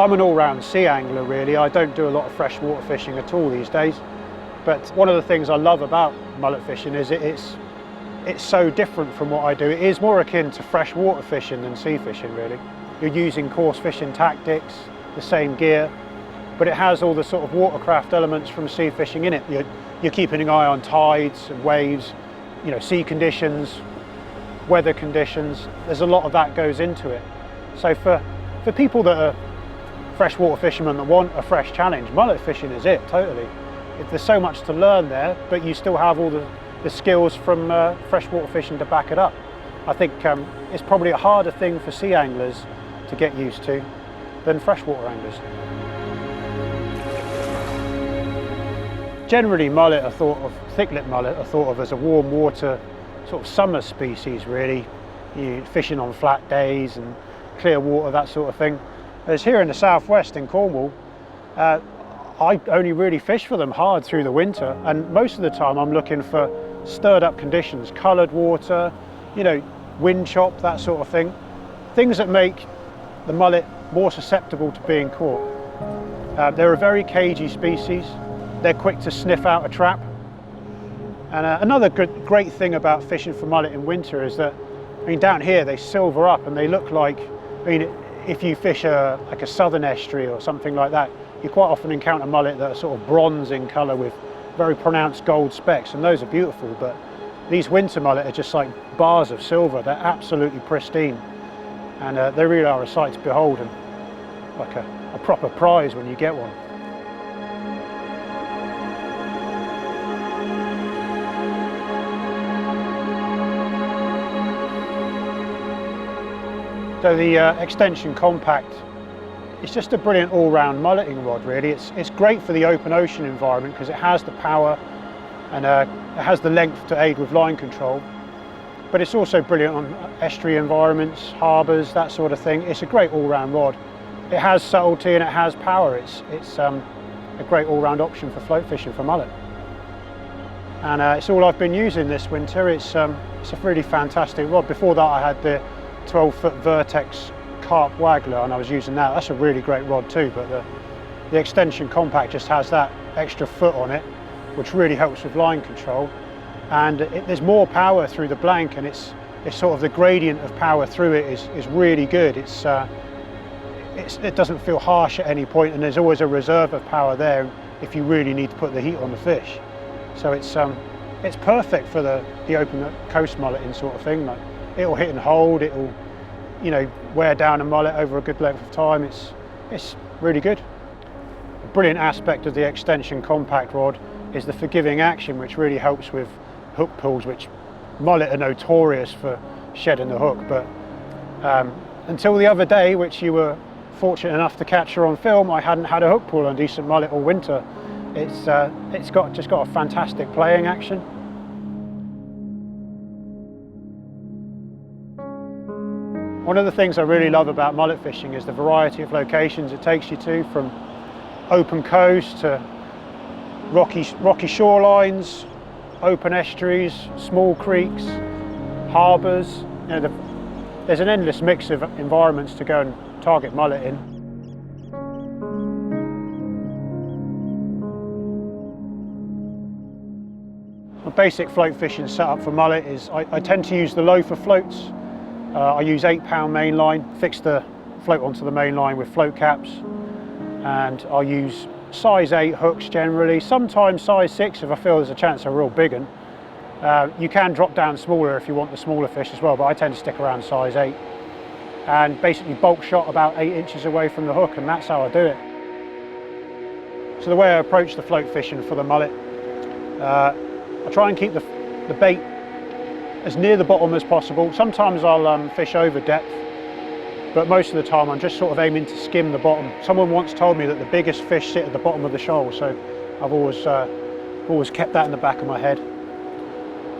I'm an all-round sea angler really. I don't do a lot of freshwater fishing at all these days. But one of the things I love about mullet fishing is it's so different from what I do. It is more akin to freshwater fishing than sea fishing really. You're using coarse fishing tactics, the same gear, but it has all the sort of watercraft elements from sea fishing in it. You're keeping an eye on tides and waves, sea conditions, weather conditions. There's a lot of that goes into it. So for people that are freshwater fishermen that want a fresh challenge, mullet fishing is it, totally. There's so much to learn there, but you still have all the skills from freshwater fishing to back it up. I think it's probably a harder thing for sea anglers to get used to than freshwater anglers. Generally, mullet are thought of, thick-lip mullet are thought of as a warm water sort of summer species really. You fishing on flat days and clear water, that sort of thing. Whereas here in the southwest in Cornwall, I only really fish for them hard through the winter, and most of the time I'm looking for stirred up conditions, coloured water, wind chop, that sort of thing. Things that make the mullet more susceptible to being caught. They're a very cagey species. They're quick to sniff out a trap. And another great thing about fishing for mullet in winter is that, down here they silver up and they look like, if you fish like a southern estuary or something like that, you quite often encounter mullet that are sort of bronze in colour with very pronounced gold specks, and those are beautiful. But these winter mullet are just like bars of silver. They're absolutely pristine, and they really are a sight to behold, and like a proper prize when you get one. So the Extension Compact, it's just a brilliant all-round mulleting rod really. It's great for the open ocean environment because it has the power and it has the length to aid with line control. But it's also brilliant on estuary environments, harbours, that sort of thing. It's a great all-round rod. It has subtlety and it has power. It's a great all-round option for float fishing for mullet. And it's all I've been using this winter. It's a really fantastic rod. Before that I had the 12-foot Vertex Carp Waggler and I was using that. That's a really great rod too, but the Extension Compact just has that extra foot on it, which really helps with line control. And there's more power through the blank, and it's sort of the gradient of power through it is really good. It doesn't feel harsh at any point, and there's always a reserve of power there if you really need to put the heat on the fish. So it's perfect for the open coast mulleting sort of thing. Like, it'll hit and hold, it'll wear down a mullet over a good length of time. It's really good. A brilliant aspect of the Extension Compact rod is the forgiving action, which really helps with hook pulls, which mullet are notorious for shedding the hook. But until the other day, which you were fortunate enough to capture on film, I hadn't had a hook pull on decent mullet all winter. It's just got a fantastic playing action. One of the things I really love about mullet fishing is the variety of locations it takes you to, from open coast to rocky shorelines, open estuaries, small creeks, harbours. There's an endless mix of environments to go and target mullet in. A basic float fishing setup for mullet is I tend to use the loafer floats. I use 8-pound main line, fix the float onto the main line with float caps, and I'll use size 8 hooks generally, sometimes size 6 if I feel there's a chance of a real big one. You can drop down smaller if you want the smaller fish as well, but I tend to stick around size 8. And basically bulk shot about 8 inches away from the hook, and that's how I do it. So the way I approach the float fishing for the mullet, I try and keep the bait as near the bottom as possible. Sometimes I'll fish over depth, but most of the time I'm just sort of aiming to skim the bottom. Someone once told me that the biggest fish sit at the bottom of the shoal, so I've always kept that in the back of my head.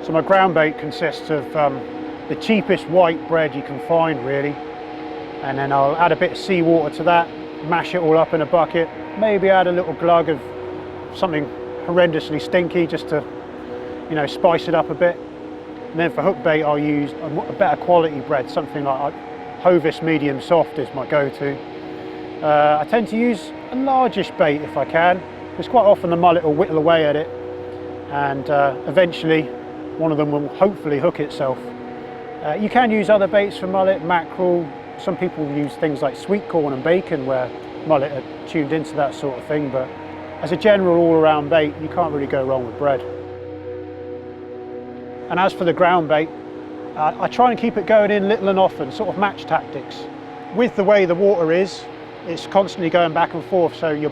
So my ground bait consists of the cheapest white bread you can find really, and then I'll add a bit of seawater to that, mash it all up in a bucket, maybe add a little glug of something horrendously stinky just to spice it up a bit. And then for hook bait I'll use a better quality bread, something like Hovis medium soft is my go-to. I tend to use a largish bait if I can, because quite often the mullet will whittle away at it, and eventually one of them will hopefully hook itself. You can use other baits for mullet, mackerel. Some people use things like sweet corn and bacon where mullet are tuned into that sort of thing, but as a general all-around bait, you can't really go wrong with bread. And as for the ground bait, I try and keep it going in little and often, sort of match tactics. With the way the water is, it's constantly going back and forth, so your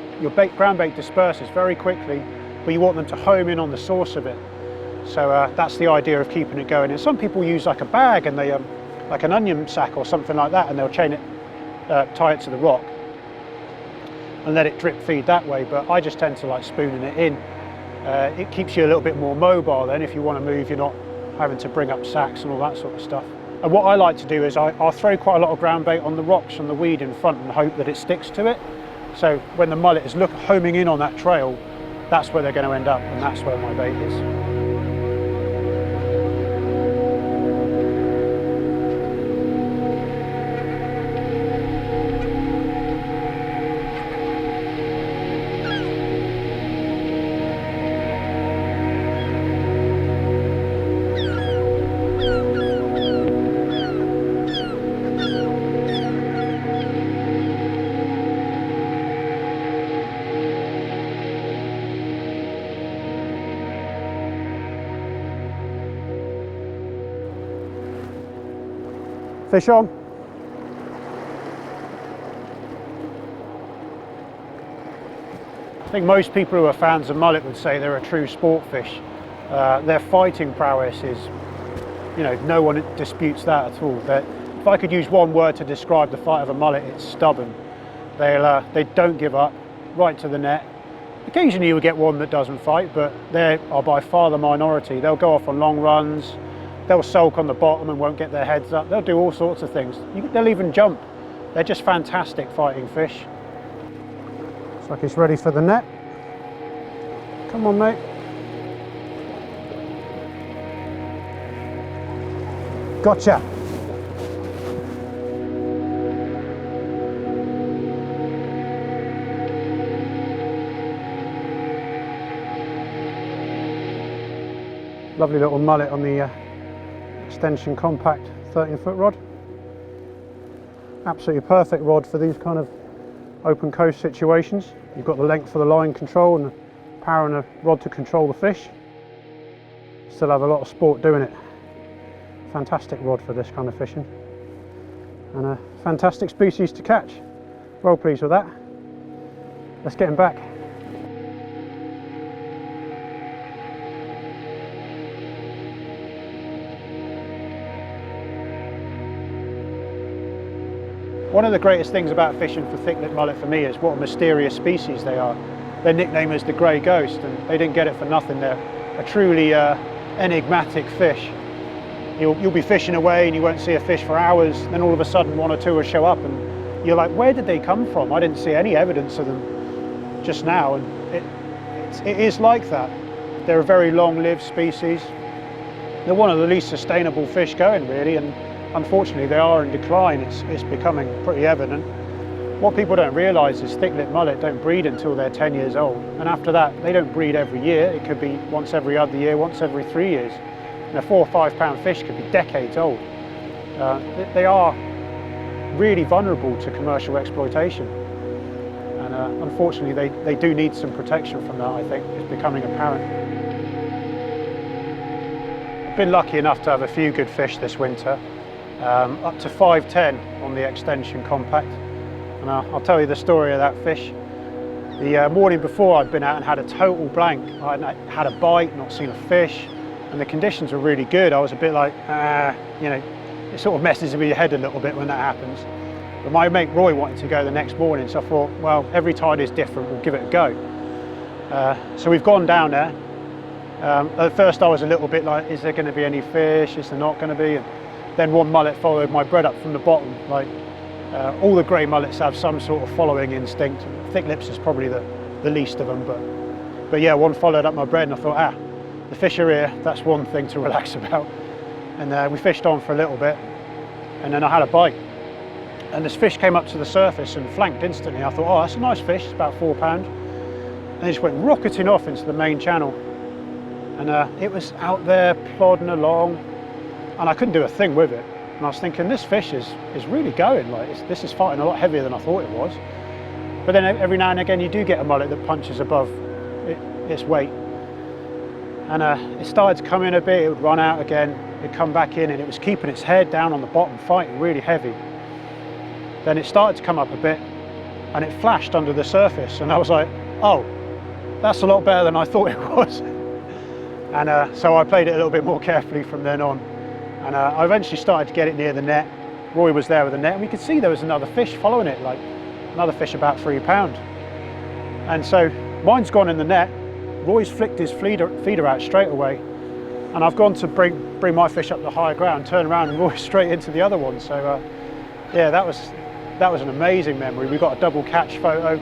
ground bait disperses very quickly, but you want them to home in on the source of it. So that's the idea of keeping it going. And some people use like a bag, and they like an onion sack or something like that, and they'll chain it, tie it to the rock and let it drip feed that way. But I just tend to like spooning it in. It keeps you a little bit more mobile then. If you want to move, you're not having to bring up sacks and all that sort of stuff. And what I like to do is I'll throw quite a lot of ground bait on the rocks and the weed in front and hope that it sticks to it. So when the mullet is homing in on that trail, that's where they're going to end up, and that's where my bait is. Fish on. I think most people who are fans of mullet would say they're a true sport fish. Their fighting prowess is, no one disputes that at all. If I could use one word to describe the fight of a mullet, it's stubborn. They don't give up, right to the net. Occasionally you'll get one that doesn't fight, but they are by far the minority. They'll go off on long runs. They'll sulk on the bottom and won't get their heads up. They'll do all sorts of things. They'll even jump. They're just fantastic fighting fish. Looks like it's ready for the net. Come on, mate. Gotcha. Lovely little mullet on the extension compact 13-foot rod. Absolutely perfect rod for these kind of open coast situations. You've got the length for the line control and the power and the rod to control the fish. Still have a lot of sport doing it. Fantastic rod for this kind of fishing, and a fantastic species to catch. Well pleased with that. Let's get him back. One of the greatest things about fishing for thick-lipped mullet for me is what a mysterious species they are. Their nickname is the grey ghost, and they didn't get it for nothing. They're a truly enigmatic fish. You'll be fishing away and you won't see a fish for hours, then all of a sudden one or two will show up and you're like, where did they come from? I didn't see any evidence of them just now. And it is like that. They're a very long-lived species. They're one of the least sustainable fish going, really, and unfortunately they are in decline. It's becoming pretty evident. What people don't realise is thick-lipped mullet don't breed until they're 10 years old, and after that they don't breed every year. It could be once every other year, once every 3 years. And a 4 or 5 pound fish could be decades old. They are really vulnerable to commercial exploitation, and unfortunately they do need some protection from that. I think it's becoming apparent. I've been lucky enough to have a few good fish this winter, up to 5'10" on the extension compact, and I'll tell you the story of that fish. The morning before, I'd been out and had a total blank. I had a bite, not seen a fish, and the conditions were really good. I was a bit like, it sort of messes with your head a little bit when that happens. But my mate Roy wanted to go the next morning, so I thought, well, every tide is different, we'll give it a go. So we've gone down there. At first I was a little bit like, is there going to be any fish? Is there not going to be? And then one mullet followed my bread up from the bottom. Like all the grey mullets have some sort of following instinct. Thick lips is probably the least of them, but yeah, one followed up my bread, and I thought, the fish are here, that's one thing to relax about. And we fished on for a little bit, and then I had a bite. and this fish came up to the surface and flanked instantly. I thought, oh, that's a nice fish, it's about £4. And it just went rocketing off into the main channel. And it was out there plodding along, and I couldn't do a thing with it. And I was thinking, this fish is really going, like this is fighting a lot heavier than I thought it was. But then every now and again you do get a mullet that punches above its weight. And it started to come in a bit, it would run out again, it'd come back in, and it was keeping its head down on the bottom, fighting really heavy. Then it started to come up a bit, and it flashed under the surface, and I was like, oh, that's a lot better than I thought it was. And so I played it a little bit more carefully from then on. And I eventually started to get it near the net. Roy was there with the net, and we could see there was another fish following it, like another fish about £3. And so mine's gone in the net. Roy's flicked his feeder out straight away, and I've gone to bring my fish up the higher ground, turn around, and Roy's straight into the other one. So yeah, that was an amazing memory. We got a double catch photo.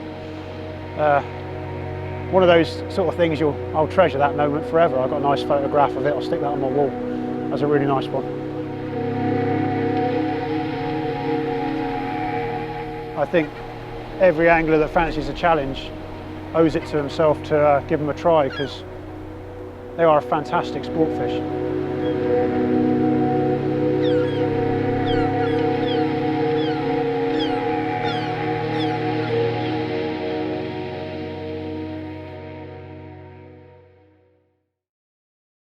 One of those sort of things I'll treasure that moment forever. I've got a nice photograph of it. I'll stick that on my wall. That's a really nice one. I think every angler that fancies a challenge owes it to himself to give them a try, because they are a fantastic sport fish.